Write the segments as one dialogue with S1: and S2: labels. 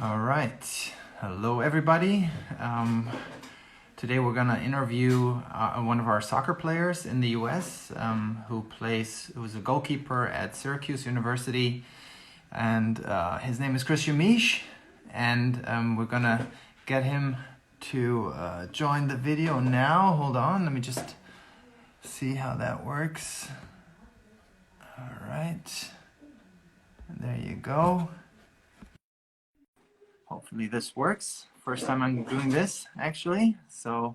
S1: All right. Hello, everybody. Today we're going to interview one of our soccer players in the U.S. Who was a goalkeeper at Syracuse University, and his name is Christian Miesch, and we're going to get him to join the video now. Hold on, let me just see how that works. All right. There you go. Hopefully this works. First time I'm doing this, actually. So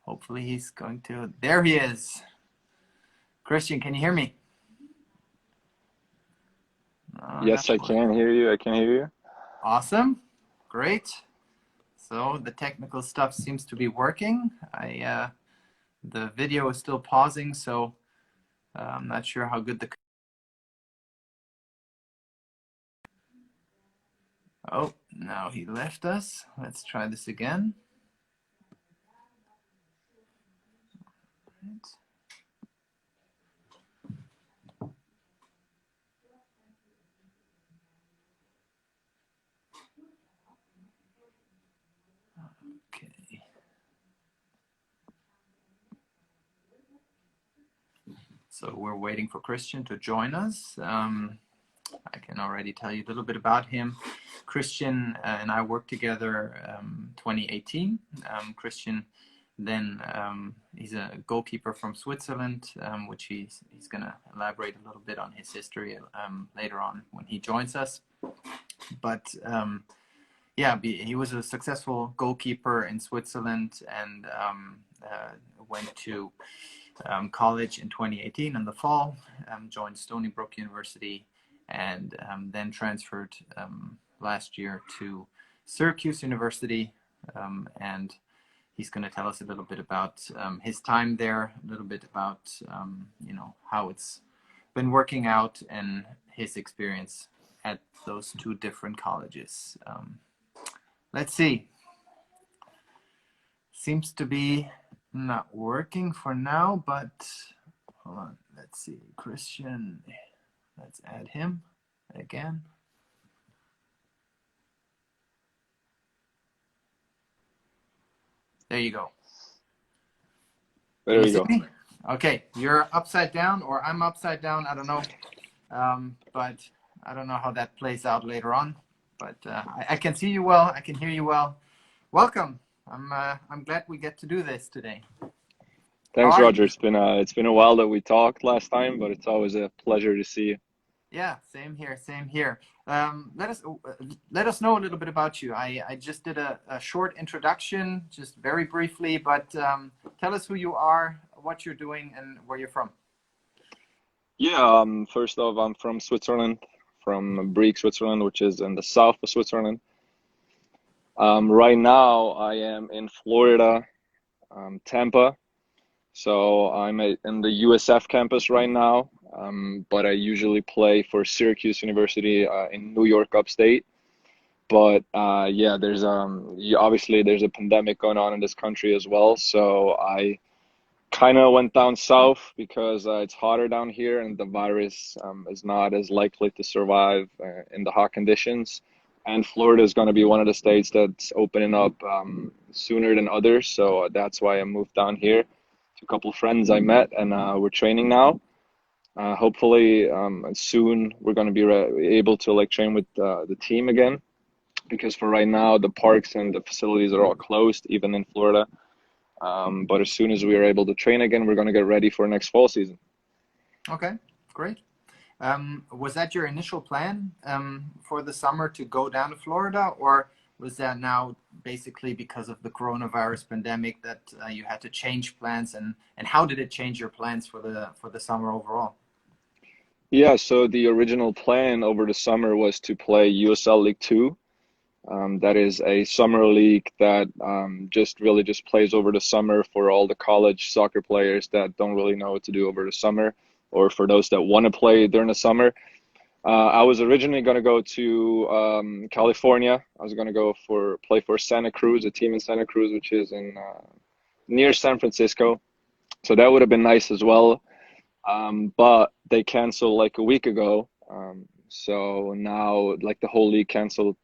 S1: hopefully he's going to... There he is. Christian, can you hear me?
S2: Yes, I can hear you. I can hear you.
S1: Awesome. Great. So the technical stuff seems to be working. The video is still pausing, so I'm not sure how good the... Oh, now he left us. Let's try this again. Right. Okay. So we're waiting for Christian to join us. I can already tell you a little bit about him. Christian and I worked together 2018. Christian then he's a goalkeeper from Switzerland, which he's going to elaborate a little bit on his history later on when he joins us. But yeah, he was a successful goalkeeper in Switzerland and went to college in 2018 in the fall, joined Stony Brook University, and then transferred last year to Syracuse University, and he's going to tell us a little bit about his time there, a little bit about how it's been working out and his experience at those two different colleges. Let's see. Seems to be not working for now, but hold on. Let's see. Christian. Let's add him again. There you go.
S2: There you go.
S1: Me? Okay, you're upside down or I'm upside down. I don't know. But I don't know how that plays out later on. But I can see you well. I can hear you well. Welcome. I'm glad we get to do this today.
S2: Thanks, Roger. It's been a while that we talked last time, but it's always a pleasure to see you.
S1: Yeah, same here, same here. Let us know a little bit about you. I just did a short introduction, just very briefly, but tell us who you are, what you're doing, and where you're from.
S2: Yeah, first off, I'm from Switzerland, from Brieg, Switzerland, which is in the south of Switzerland. Right now, I am in Florida, Tampa. So I'm in the USF campus right now, but I usually play for Syracuse University in New York upstate. But yeah, obviously there's a pandemic going on in this country as well. So I kind of went down south because it's hotter down here and the virus is not as likely to survive in the hot conditions. And Florida is going to be one of the states that's opening up sooner than others. So that's why I moved down here. A couple of friends I met, and we're training now. Hopefully soon we're going to be able to train with the team again, because for right now the parks and the facilities are all closed, even in Florida. But as soon as we are able to train again, we're going to get ready for next fall season.
S1: Okay, great. Was that your initial plan for the summer to go down to Florida, or was that now basically because of the coronavirus pandemic that you had to change plans, and how did it change your plans for the summer overall?
S2: Yeah, so the original plan over the summer was to play USL League 2. That is a summer league that just plays over the summer for all the college soccer players that don't really know what to do over the summer, or for those that want to play during the summer. I was originally going to go to California. I was going to play for Santa Cruz, a team in Santa Cruz, which is in near San Francisco. So that would have been nice as well. But they canceled a week ago. So now the whole league canceled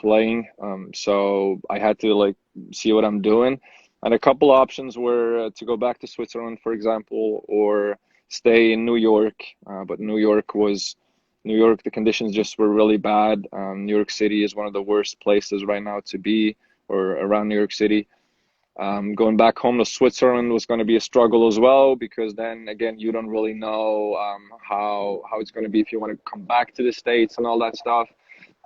S2: playing. So I had to like see what I'm doing. And a couple options were to go back to Switzerland, for example, or stay in New York. But New York, the conditions just were really bad. New York City is one of the worst places right now to be, or around New York City. Going back home to Switzerland was going to be a struggle as well, because then again, you don't really know how it's going to be if you want to come back to the States and all that stuff.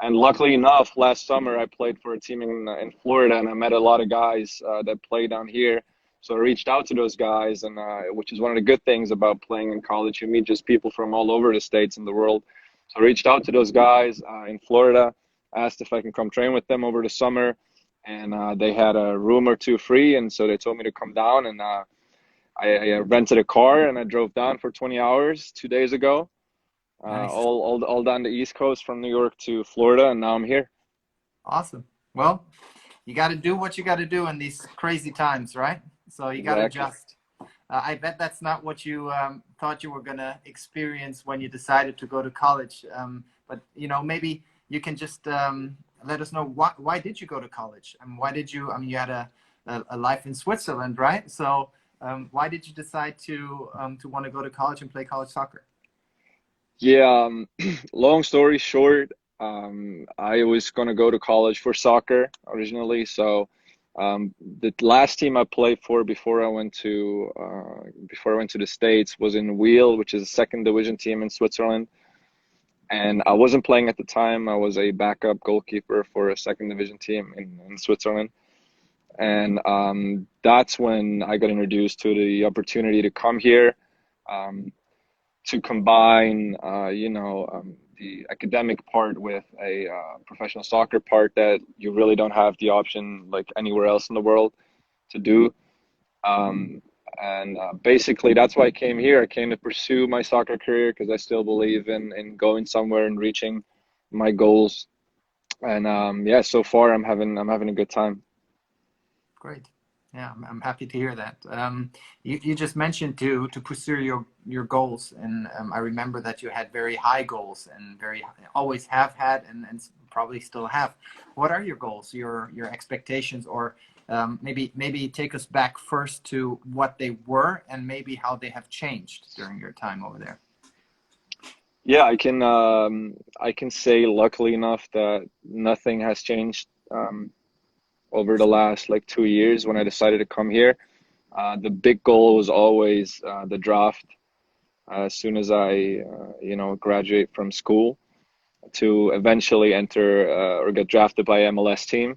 S2: And luckily enough, last summer I played for a team in Florida, and I met a lot of guys that play down here. So I reached out to those guys, and which is one of the good things about playing in college. You meet just people from all over the States and the world. So I reached out to those guys in Florida, asked if I can come train with them over the summer, and they had a room or two free, and so they told me to come down, and I rented a car and I drove down for 20 hours 2 days ago.
S1: Nice.
S2: All down the East Coast from New York to Florida, and now I'm here.
S1: Awesome. Well, you got to do what you got to do in these crazy times, right? So you got to
S2: Exactly.
S1: adjust. I bet that's not what you thought you were going to experience when you decided to go to college. But, you know, maybe you can just let us know why did you go to college? And why did you, I mean, you had a life in Switzerland, right? So why did you decide to want to go to college and play college soccer?
S2: Yeah, long story short, I was going to go to college for soccer originally. So the last team I played for before I went to the States was in Wheel, which is a second division team in Switzerland. And I wasn't playing at the time. I was a backup goalkeeper for a second division team in Switzerland. And that's when I got introduced to the opportunity to come here. To combine, the academic part with a professional soccer part that you really don't have the option like anywhere else in the world to do. And basically, that's why I came here. I came to pursue my soccer career because I still believe in going somewhere and reaching my goals. And yeah, so far I'm having a good time.
S1: Great. Yeah, I'm happy to hear that. You just mentioned to pursue your goals, and I remember that you had very high goals and always have had and probably still have. What are your goals, your expectations, or maybe take us back first to what they were and maybe how they have changed during your time over there.
S2: Yeah, I can say luckily enough that nothing has changed over the last like 2 years when I decided to come here. The big goal was always the draft as soon as I graduate from school to eventually enter or get drafted by MLS team.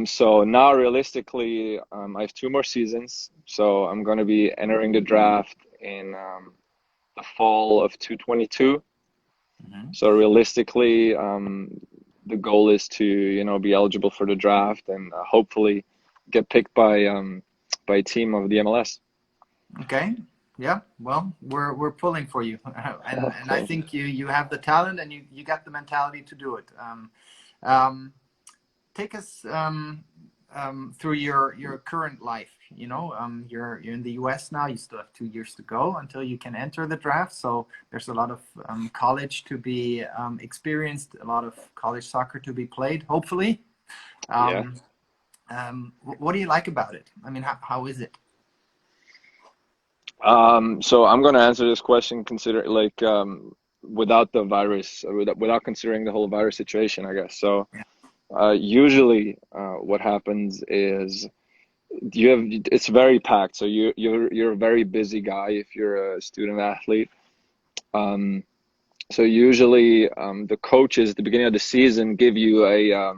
S2: So now realistically, I have 2 more seasons. So I'm going to be entering the draft in the fall of 2022.
S1: Mhm.
S2: So realistically, the goal is to, be eligible for the draft and hopefully get picked by a team of the MLS.
S1: Okay. Yeah. Well, we're pulling for you, and I
S2: Thank you.
S1: think you have the talent and you got the mentality to do it. Um, Take us through your current life. You know, you're in the U.S. now. You still have 2 years to go until you can enter the draft. So there's a lot of college to be experienced, a lot of college soccer to be played. Hopefully,
S2: Yeah.
S1: um, what do you like about it? I mean, how is it?
S2: So I'm going to answer this question consider like without the virus, without considering the whole virus situation, I guess. So
S1: Yeah.
S2: usually what happens is it's very packed. So you're a very busy guy if you're a student athlete. Um, so usually the coaches at the beginning of the season give you a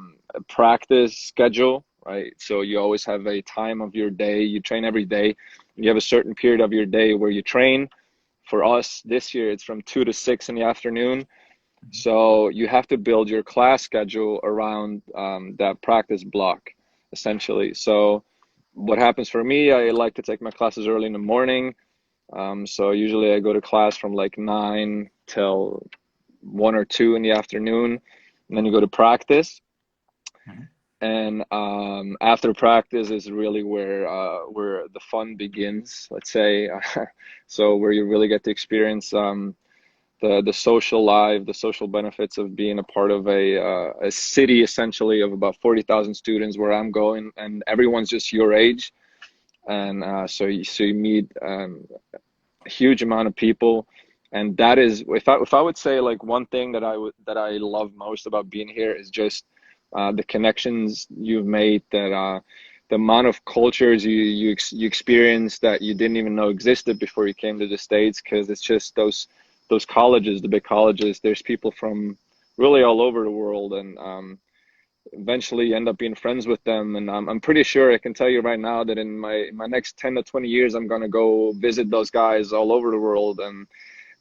S2: practice schedule, right? So you always have a time of your day. You train every day. You have a certain period of your day where you train. For us this year, it's from 2 to 6 in the afternoon. So you have to build your class schedule around that practice block, essentially. So what happens for me, I like to take my classes early in the morning. So usually I go to class from like 9 till 1 or 2 in the afternoon, and then you go to practice.
S1: Mhm.
S2: And after practice is really where the fun begins, let's say. So where you really get to experience the social life, the social benefits of being a part of a city essentially of about 40,000 students where I'm going, and everyone's just your age, and so you meet a huge amount of people, and that is, if I would say like one thing that I love most about being here is just the connections you've made, that the amount of cultures you experience that you didn't even know existed before you came to the States, because it's just those colleges, the big colleges, there's people from really all over the world, and eventually you end up being friends with them. And I'm pretty sure I can tell you right now that in my next 10 to 20 years, I'm going to go visit those guys all over the world.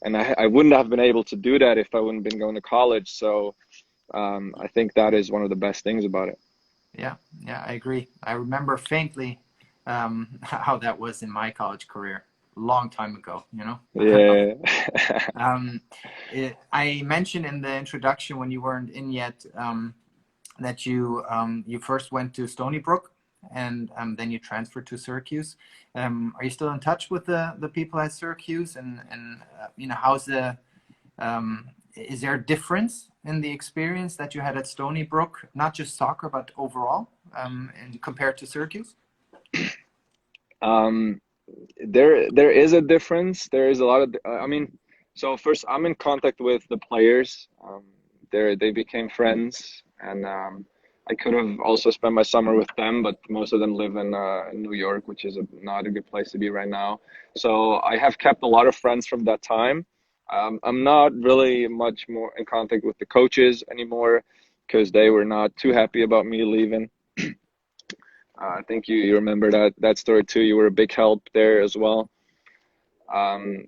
S2: And I wouldn't have been able to do that if I wouldn't have been going to college. So I think that is one of the best things about it.
S1: Yeah, yeah, I agree. I remember faintly how that was in my college career, a long time ago, you know?
S2: Yeah.
S1: I mentioned in the introduction when you weren't in yet that you first went to Stony Brook, and then you transferred to Syracuse. Are you still in touch with the people at Syracuse? And you know, how's is there a difference in the experience that you had at Stony Brook, not just soccer, but overall, and compared to Syracuse?
S2: Um, there is a difference. There is a lot of, I mean, so first I'm in contact with the players. They became friends, and I could have also spent my summer with them, but most of them live in New York, which is not a good place to be right now. So I have kept a lot of friends from that time. I'm not really much more in contact with the coaches anymore because they were not too happy about me leaving. I think you remember that story too. You were a big help there as well. But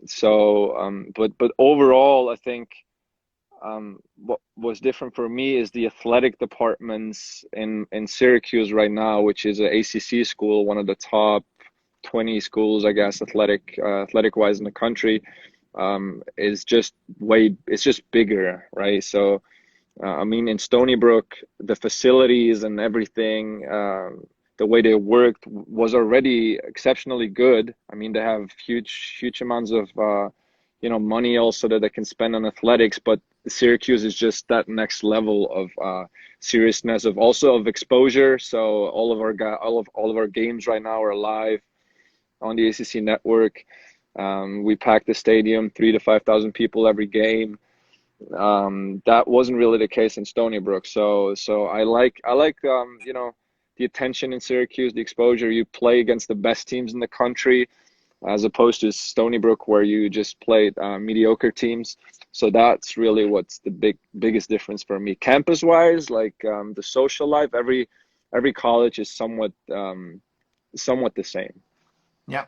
S2: overall, I think what was different for me is the athletic departments in Syracuse right now, which is an ACC school, one of the top 20 schools, I guess, athletic wise in the country, is just it's just bigger, right? So, I mean, in Stony Brook, the facilities and everything, the way they worked was already exceptionally good. I mean, they have huge amounts of, money also that they can spend on athletics, but Syracuse is just that next level of seriousness, of exposure. So all of our games right now are live on the ACC network. We pack the stadium, 3,000 to 5,000 people every game. That wasn't really the case in Stony Brook. So I like the attention in Syracuse, the exposure. You play against the best teams in the country, as opposed to Stony Brook where you just played mediocre teams. So that's really what's the biggest difference for me. Campus wise, like the social life, every college is somewhat the same.
S1: Yeah,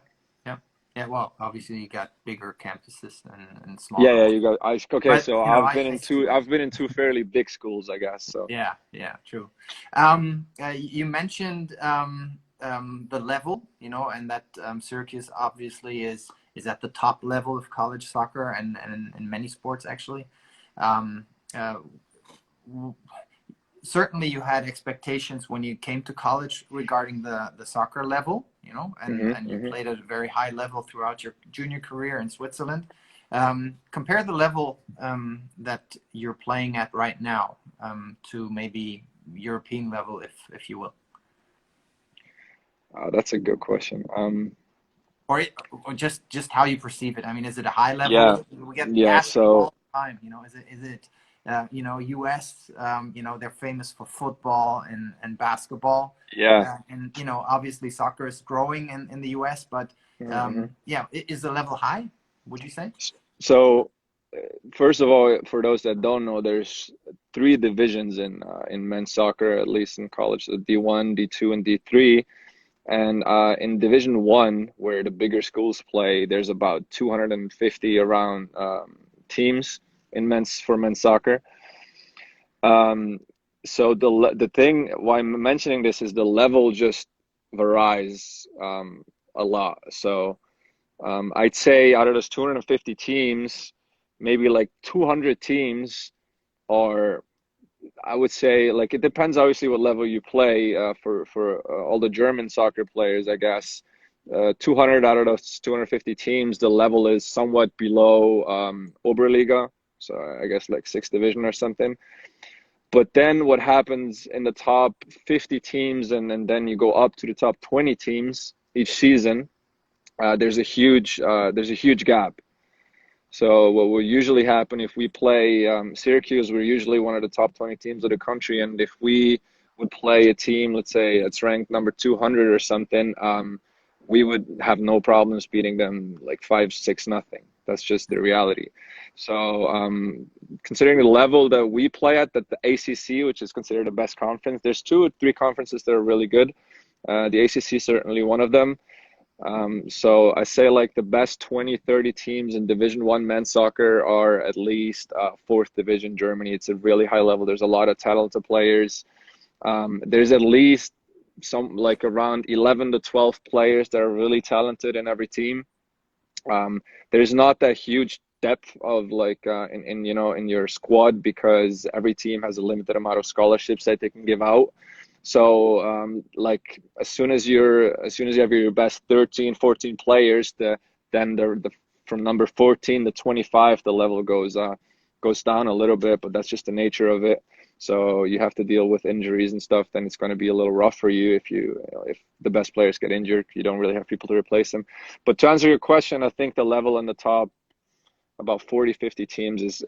S1: yeah, yeah. Well, obviously you got bigger campuses and smaller
S2: Yeah,
S1: ones,
S2: you got okay.
S1: but
S2: So
S1: you know, I
S2: I've
S1: see what.
S2: been in two fairly big schools, I guess. So
S1: Yeah, yeah, true. You mentioned the level, you know, and that Syracuse obviously is at the top level of college soccer and in many sports actually. Um, uh, Certainly you had expectations when you came to college regarding the soccer level, you know, and you
S2: hmm
S1: played at a very high level throughout your junior career in Switzerland. Compare the level that you're playing at right now to maybe European level, if you will.
S2: That's a good question.
S1: Or just how you perceive it. I mean, is it a high
S2: Yeah,
S1: level? We get
S2: yeah.
S1: asked
S2: So
S1: all the time, you know, is it you know, US, you know, they're famous for football and basketball.
S2: yeah.
S1: And, you know, obviously soccer is growing in the US, but
S2: hmm
S1: yeah, is the level high, would you say?
S2: So first of all, for those that don't know, there's three divisions in men's soccer, at least in college: the D1, D2, and D3. And in Division One, where the bigger schools play, there's about 250 around teams in men's soccer. Um, so the thing why I'm mentioning this is the level just varies a lot. So I'd say out of those 250 teams, maybe like 200 teams are, I would say, like, it depends obviously what level you play. For all the German soccer players, I guess 200 out of those 250 teams, the level is somewhat below Oberliga, so I guess like 6th division or something. But then what happens in the top 50 teams, and then you go up to the top 20 teams each season, there's a huge gap. So what will usually happen if we play Syracuse, we're usually one of the top 20 teams of the country, and if we would play a team, let's say it's ranked number 200 or something, we would have no problems beating them like 5-6 nothing. That's just the reality. So considering the level that we play at, that the ACC, which is considered the best conference, there's 2 or 3 conferences that are really good. The ACC is certainly one of them. So I say like the best 20-30 teams in Division 1 men's soccer are at least 4th division Germany. It's a really high level. There's a lot of talented players. There's at least some like around 11 to 12 players that are really talented in every team. There's not that huge depth of like in your squad, because every team has a limited amount of scholarships that they can give out. So like as soon as you have your best 13, 14 players, then the from number 14 to 25, the level goes down a little bit, but that's just the nature of it. So you have to deal with injuries and stuff. Then it's going to be a little rough for you if the best players get injured. You don't really have people to replace them. But to answer your question, I think the level in the top about 40-50 teams is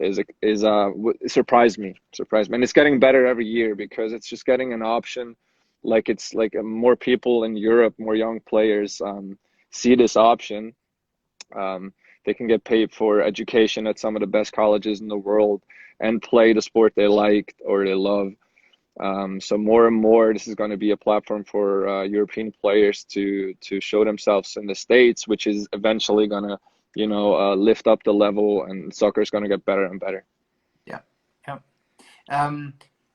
S2: surprised me, and it's getting better every year, because it's just getting an option. Like it's like more people in Europe, more young players see this option. They can get paid for education at some of the best colleges in the world and play the sport they like or they love. So more and more, this is going to be a platform for European players to show themselves in the States, which is eventually going to lift up the level, and soccer is going to get better and better.
S1: Yeah.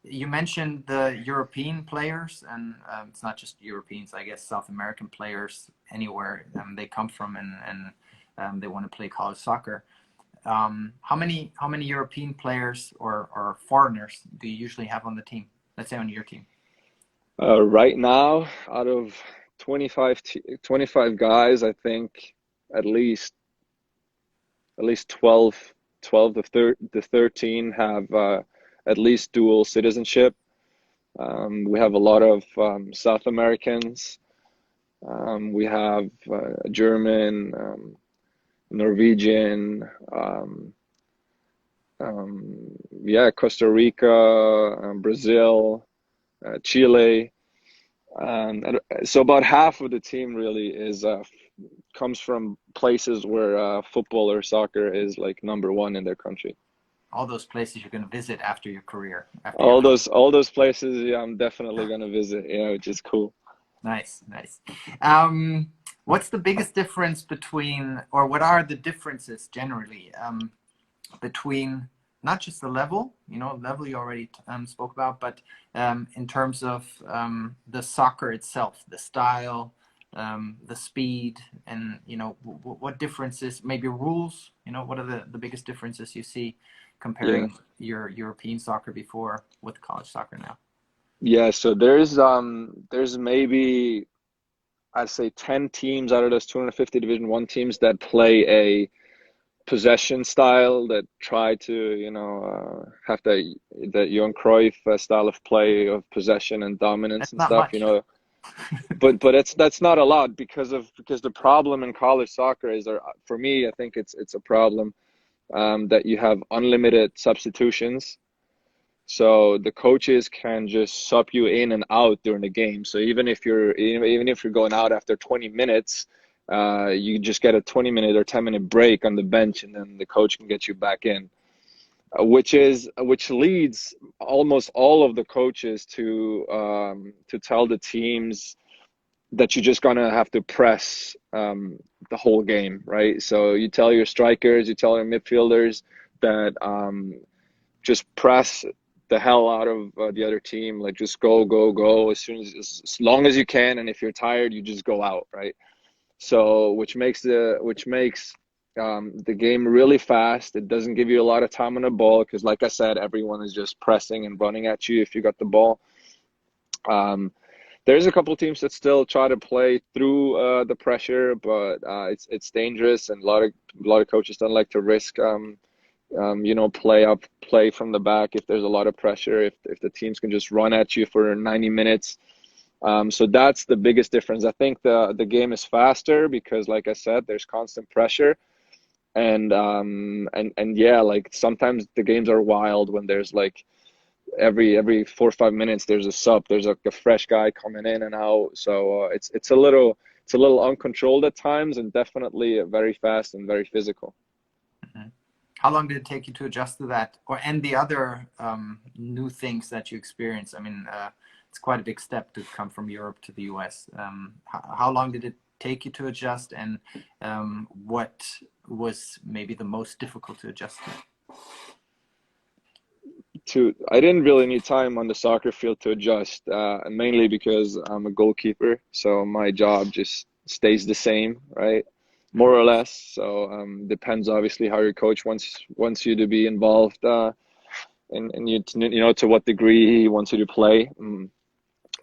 S1: You mentioned the European players, and it's not just Europeans, I guess South American players anywhere they come from, and they want to play college soccer. How many European players or foreigners do you usually have on the team? Let's say on your team.
S2: Right now, out of 25 guys, I think at least 12 to 13 have at least dual citizenship. We have a lot of South Americans. We have German, Norwegian, Costa Rica, Brazil, Chile. So about half of the team really comes from places where football or soccer is like number 1 in their country.
S1: All those places you're going to visit after your career.
S2: All those places, yeah, I'm definitely going to visit. Yeah, which is cool.
S1: Nice. What's the biggest difference between, or what are the differences generally between not just the level you already spoke about, but in terms of the soccer itself, the style, the speed, and what differences, maybe rules, what are the biggest differences you see comparing your European soccer before with college soccer now?
S2: Yeah, so there's maybe I'd say 10 teams out of those 250 Division 1 teams that play a possession style, that try to have that Johan Cruyff style of play, of possession and dominance. That's and stuff much. But that's not a lot, because the problem in college soccer is, for me, I think it's a problem that you have unlimited substitutions. So the coaches can just sub you in and out during the game. So even if you're going out after 20 minutes, you just get a 20-minute or 10-minute break on the bench, and then the coach can get you back in, which leads almost all of the coaches to tell the teams that you're just gonna have to press the whole game, right? So you tell your strikers, you tell your midfielders that just press the hell out of the other team, like just go as long as you can, and if you're tired, you just go out, right? So which makes the game really fast. It doesn't give you a lot of time on the ball, because like I said, everyone is just pressing and running at you if you got the ball. there's a couple teams that still try to play through the pressure, but it's dangerous, and a lot of coaches don't like to risk play from the back if there's a lot of pressure, if the teams can just run at you for 90 minutes. So that's the biggest difference. I think the game is faster because, like I said, there's constant pressure, and yeah, like sometimes the games are wild when there's like every 4 or 5 minutes there's a sub, there's like a fresh guy coming in and out. So it's a little uncontrolled at times, and definitely very fast and very physical.
S1: Mhm. How long did it take you to adjust to that, and the other new things that you experienced? I mean, it's quite a big step to come from Europe to the US. How long did it take you to adjust, and what was maybe the most difficult to adjust to?
S2: I didn't really need time on the soccer field to adjust, mainly because I'm a goalkeeper, so my job just stays the same, right? More or less. So depends obviously how your coach wants you to be involved, and to what degree he wants you to play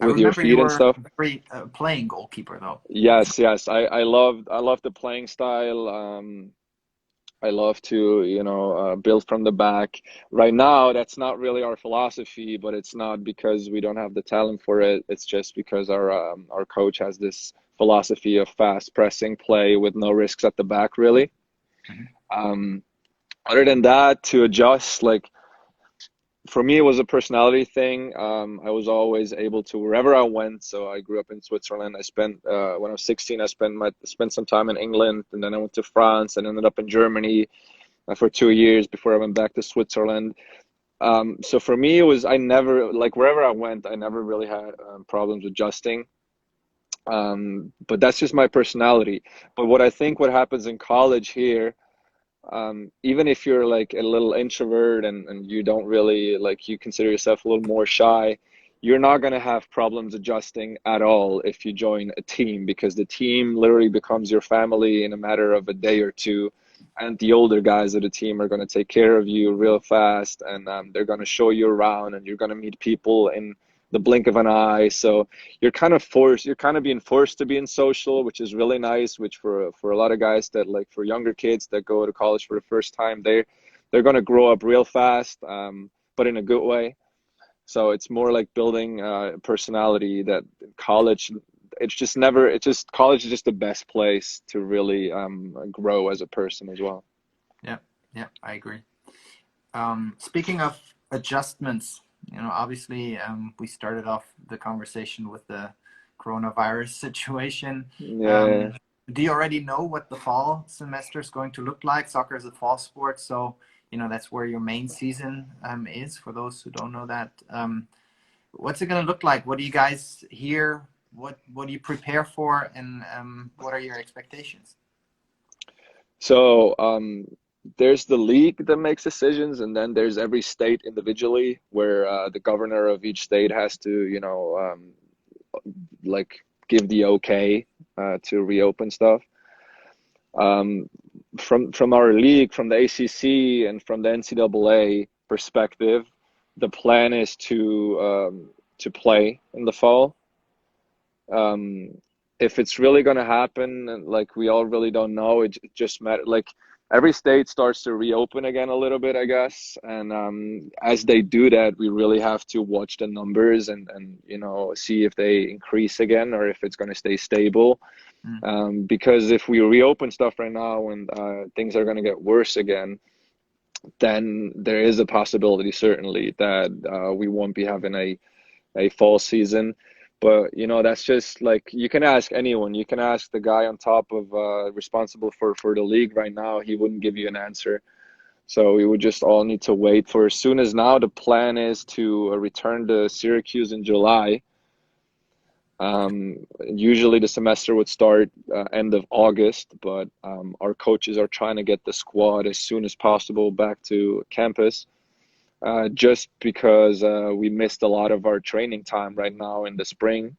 S1: I
S2: with your
S1: remember you
S2: feet and
S1: were
S2: stuff.
S1: very playing goalkeeper though.
S2: Yes, yes. I love the playing style. I love to, build from the back. Right now, that's not really our philosophy, but it's not because we don't have the talent for it. It's just because our coach has this philosophy of fast pressing play with no risks at the back, really.
S1: Mhm.
S2: Um, Other than that, to adjust, like for me, it was a personality thing. I was always able to wherever I went. So I grew up in Switzerland. I spent when I was 16, I spent some time in England, and then I went to France and ended up in Germany for 2 years before I went back to Switzerland. So for me, it was I never like wherever I went, I never really had problems adjusting. But that's just my personality. But what happens in college here, even if you're like a little introvert and you don't really like you consider yourself a little more shy, you're not going to have problems adjusting at all if you join a team, because the team literally becomes your family in a matter of a day or two. And the older guys of the team are going to take care of you real fast, and they're going to show you around, and you're going to meet people in the blink of an eye. So you're kind of being forced to be in social, which is really nice, which for a lot of guys that like for younger kids that go to college for the first time, they're going to grow up real fast, but in a good way. So it's more like building personality that college, college is just the best place to really grow as a person as well.
S1: Yeah, yeah, I agree. Speaking of adjustments, obviously we started off the conversation with the coronavirus situation.
S2: Yeah.
S1: Do you already know what the fall semester is going to look like? Soccer is a fall sport, so that's where your main season is. For those who don't know that, what's it going to look like? What do you guys hear? What do you prepare for, and what are your expectations?
S2: So there's the league that makes decisions, and then there's every state individually where the governor of each state has to, like give the okay to reopen stuff. From our league, from the ACC, and from the NCAA perspective, the plan is to play in the fall. If it's really going to happen, like we all really don't know, it just matter. Like every state starts to reopen again a little bit, I guess. And as they do that, we really have to watch the numbers and see if they increase again or if it's going to stay stable. Because if we reopen stuff right now and things are going to get worse again, then there is a possibility certainly that we won't be having a fall season. But that's just like you can ask anyone. You can ask the guy on top of responsible for the league right now. He wouldn't give you an answer. So we would just all need to wait for as soon as now. The plan is to return to Syracuse in July. Usually the semester would start end of August, but our coaches are trying to get the squad as soon as possible back to campus. Just because we missed a lot of our training time right now in the spring.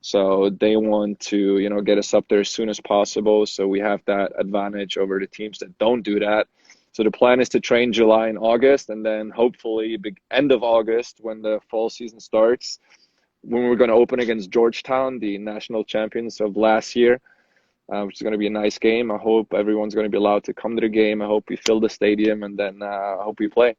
S2: So they want to, get us up there as soon as possible. So we have that advantage over the teams that don't do that. So the plan is to train July and August, and then hopefully end of August when the fall season starts, when we're going to open against Georgetown, the national champions of last year, which is going to be a nice game. I hope everyone's going to be allowed to come to the game. I hope we fill the stadium, and then I hope we play.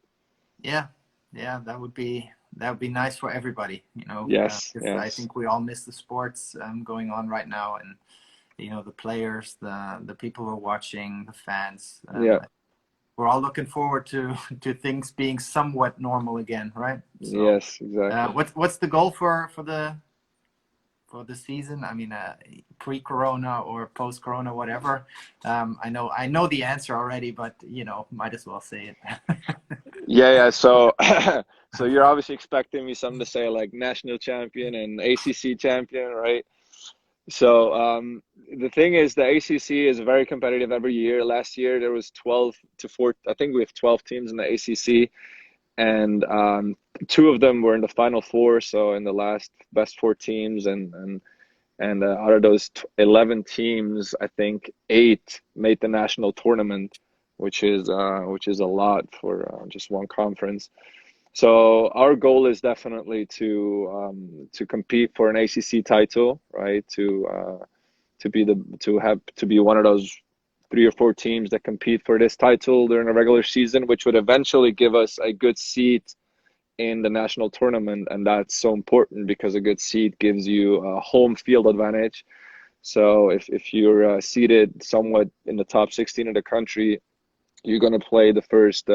S1: Yeah, that would be nice for everybody, you know.
S2: Yes,
S1: 'Cause I
S2: yes.
S1: think we all miss the sports going on right now, and you know, the players, the people who are watching, the fans.
S2: Yeah.
S1: We're all looking forward to things being somewhat normal again, right? So,
S2: Yes, exactly.
S1: what's the goal for the season? I mean, pre-corona or post-corona, whatever. I know the answer already, but you know, might as well say it.
S2: Yeah. So, so you're obviously expecting me something to say like national champion and ACC champion, right? So, the thing is, the ACC is very competitive every year. Last year there was 12 to 4. I think we have 12 teams in the ACC, and two of them were in the Final Four. So in the last best four teams, and out of those 11 teams, I think 8 made the national tournament, which is a lot for just one conference. So our goal is definitely to compete for an ACC title, right? To be one of those 3 or 4 teams that compete for this title during a regular season, which would eventually give us a good seat in the national tournament, and that's so important because a good seed gives you a home field advantage. So if you're seated somewhat in the top 16 of the country, you're going to play the first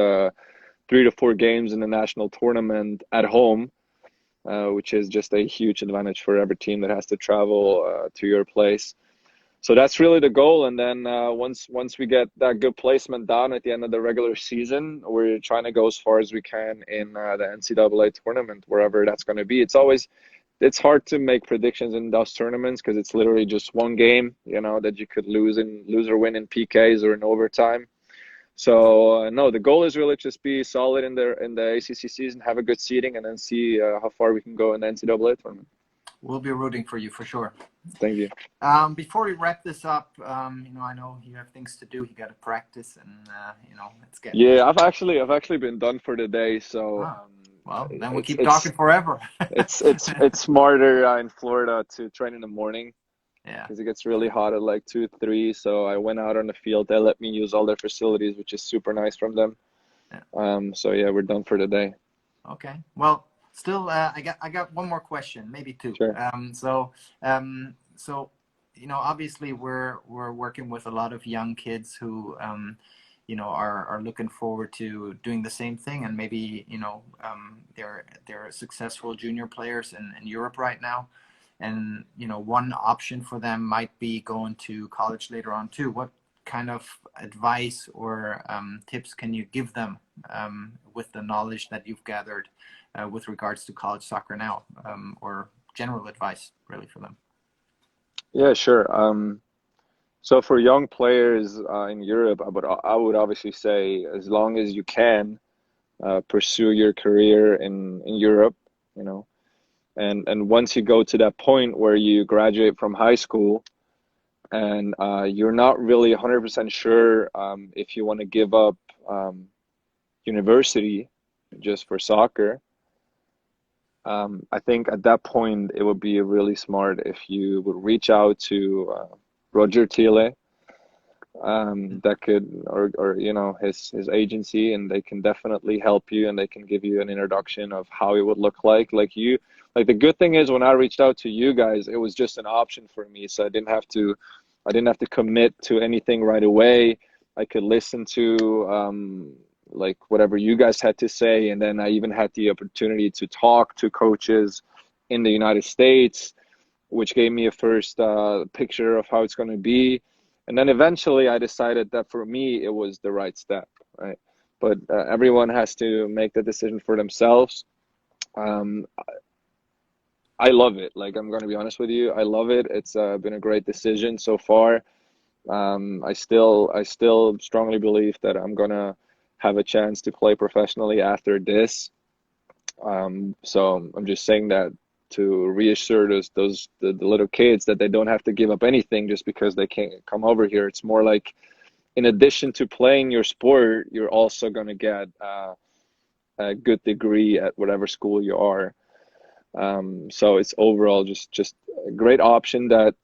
S2: 3 to 4 games in the national tournament at home, which is just a huge advantage for every team that has to travel to your place. So that's really the goal. And then once we get that good placement down at the end of the regular season, we're trying to go as far as we can in the NCAA tournament, wherever that's going to be. It's hard to make predictions in those tournaments because it's literally just one game, you know, that you could lose or win in PKs or in overtime. So no, the goal is really just be solid in the ACC season, have a good seeding, and then see how far we can go in the NCAA tournament.
S1: We'll be rooting for you for sure.
S2: Thank you.
S1: Before we wrap this up, you know, I know you have things to do. You got to practice, and you know, it's getting late.
S2: Yeah, I've actually been done for the day, so
S1: well, then we'll
S2: it's
S1: keep talking forever.
S2: it's smarter in Florida to train in the morning.
S1: Yeah.
S2: Because it gets really hot at like 2, 3. So I went out on the field. They let me use all their facilities, which is super nice from them.
S1: Yeah.
S2: So yeah, we're done for the day.
S1: Okay. Well, still, I got one more question, maybe 2.
S2: Sure.
S1: So you know, obviously we're working with a lot of young kids who you know, are looking forward to doing the same thing, and maybe, you know, they're successful junior players in Europe right now. And, you know, one option for them might be going to college later on too. What kind of advice or tips can you give them with the knowledge that you've gathered with regards to college soccer now, or general advice really for them?
S2: Yeah, sure. So for young players in Europe, I would obviously say as long as you can pursue your career in Europe, you know. And once you go to that point where you graduate from high school and you're not really 100% sure if you want to give up university just for soccer, I think at that point it would be really smart if you would reach out to Roger Thiele, that could, or you know, his agency, and they can definitely help you, and they can give you an introduction of how it would look like. Like the good thing is when I reached out to you guys, it was just an option for me, so I didn't have to commit to anything right away. I could listen to like whatever you guys had to say, and then I even had the opportunity to talk to coaches in the United States, which gave me a first picture of how it's going to be. And then eventually I decided that for me, it was the right step, right? But everyone has to make the decision for themselves. I love it. Like, I'm going to be honest with you. I love it. It's been a great decision so far. I still strongly believe that I'm going to have a chance to play professionally after this. So I'm just saying that to reassure the little kids that they don't have to give up anything just because they can't come over here. It's more like, in addition to playing your sport, you're also going to get a good degree at whatever school you are. So it's overall just a great option that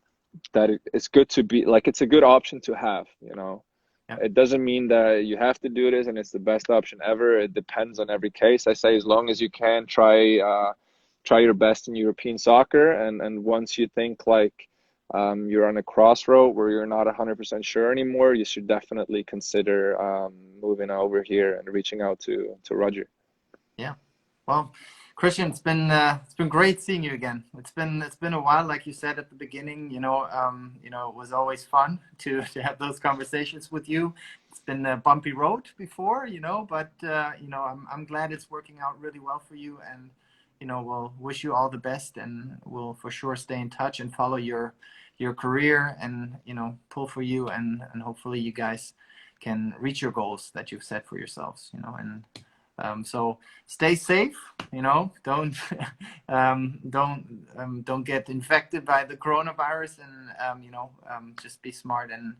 S2: it's good to be like, it's a good option to have, you know.
S1: Yeah.
S2: It doesn't mean that you have to do this and it's the best option ever. It depends on every case. I say as long as you can try your best in European soccer, and once you think like you're on a crossroad where you're not 100% sure anymore, you should definitely consider moving over here and reaching out to Roger.
S1: Yeah. Well, Christian, it's been great seeing you again. It's been a while, like you said at the beginning. It was always fun to have those conversations with you. It's been a bumpy road before, but I'm glad it's working out really well for you, and we'll wish you all the best, and we'll for sure stay in touch and follow your career, and pull for you, and hopefully you guys can reach your goals that you've set for yourselves. So stay safe, don't don't get infected by the coronavirus, and just be smart, and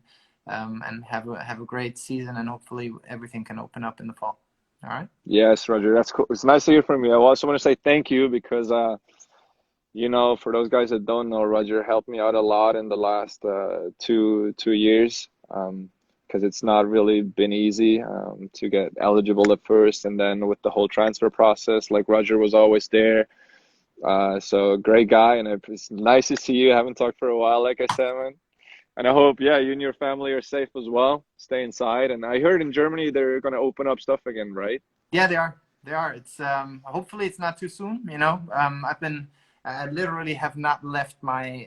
S1: have a great season, and hopefully everything can open up in the fall. All right.
S2: Yes, Roger, that's cool. It's nice to hear from you. I also want to say thank you because for those guys that don't know, Roger helped me out a lot in the last 2 years. Because it's not really been easy to get eligible at first, and then with the whole transfer process, like Roger was always there. So great guy, and it's nice to see you. I haven't talked for a while, like I said, man. And I hope, you and your family are safe as well. Stay inside. And I heard in Germany they're going to open up stuff again, right?
S1: Yeah, they are. They are. It's hopefully it's not too soon. I literally have not left my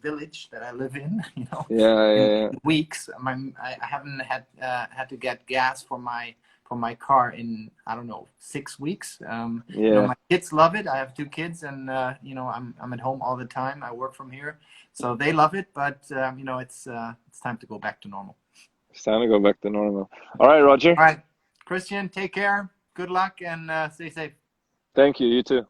S1: village that I live in.
S2: Yeah.
S1: In weeks. I haven't had to get gas for my car in, I don't know, 6 weeks. My kids love it. I have 2 kids, and I'm at home all the time. I work from here, so they love it. But it's time to go back to normal.
S2: It's time to go back to normal. All right, Roger.
S1: All right, Christian, take care. Good luck, and stay safe.
S2: Thank you. You too.